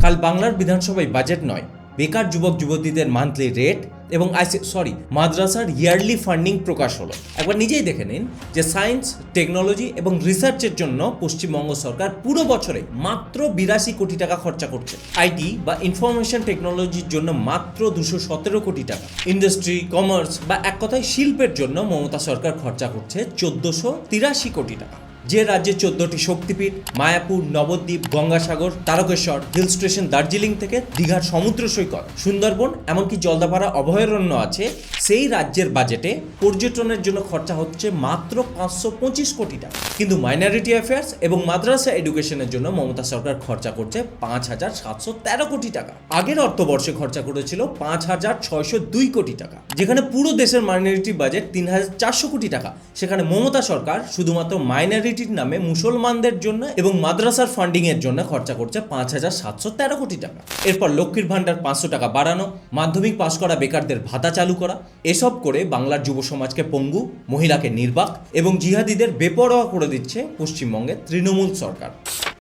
কাল বাংলার বিধানসভায় বাজেট নয়, বেকার যুবক যুবতীদের মান্থলি রেট এবং মাদ্রাসার ইয়ারলি ফান্ডিং প্রকাশ হলো। একবার নিজেই দেখে নিন যে সায়েন্স, টেকনোলজি এবং রিসার্চের জন্য পশ্চিমবঙ্গ সরকার পুরো বছরে মাত্র 82 কোটি টাকা খরচা করছে। আইটি বা ইনফরমেশন টেকনোলজির জন্য মাত্র 217 কোটি টাকা। ইন্ডাস্ট্রি, কমার্স বা এক কথায় শিল্পের জন্য মমতা সরকার খরচা করছে 1483 কোটি টাকা। যে রাজ্যে 14টি শক্তিপীঠ, মায়াপুর, নবদ্বীপ, গঙ্গাসাগর, তারকেশ্বর, হিল স্টেশন দার্জিলিং থেকে দীঘার সমুদ্র সৈকত, সুন্দরবন এমনকি জলদাপাড়া অভয়ারণ্য আছে, সেই রাজ্যের বাজেটে পর্যটনের জন্য খরচা হচ্ছে মাত্র 525 কোটি টাকা। কিন্তু মাইনরিটি অ্যাফেয়ার্স এবং মাদ্রাসা এডুকেশনের জন্য মমতা সরকার খরচা করছে 5,713 কোটি টাকা। আগের অর্থবর্ষে খরচা করেছিল 5,602 কোটি টাকা। যেখানে পুরো দেশের মাইনরিটি বাজেট 3,400 কোটি টাকা, সেখানে মমতা সরকার শুধুমাত্র মাইনরিটির নামে মুসলমানদের জন্য এবং মাদ্রাসার ফান্ডিং এর জন্য খরচা করছে 5,713 কোটি টাকা। এরপর লক্ষ্মীর ভান্ডার 500 টাকা বাড়ানো, মাধ্যমিক পাশ করা বেকারদের ভাতা চালু করা, এসব করে বাংলার যুব সমাজকে পঙ্গু, মহিলাকে নির্বাক এবং জিহাদিদের বেপরোয়া করে দিচ্ছে পশ্চিমবঙ্গের তৃণমূল সরকার।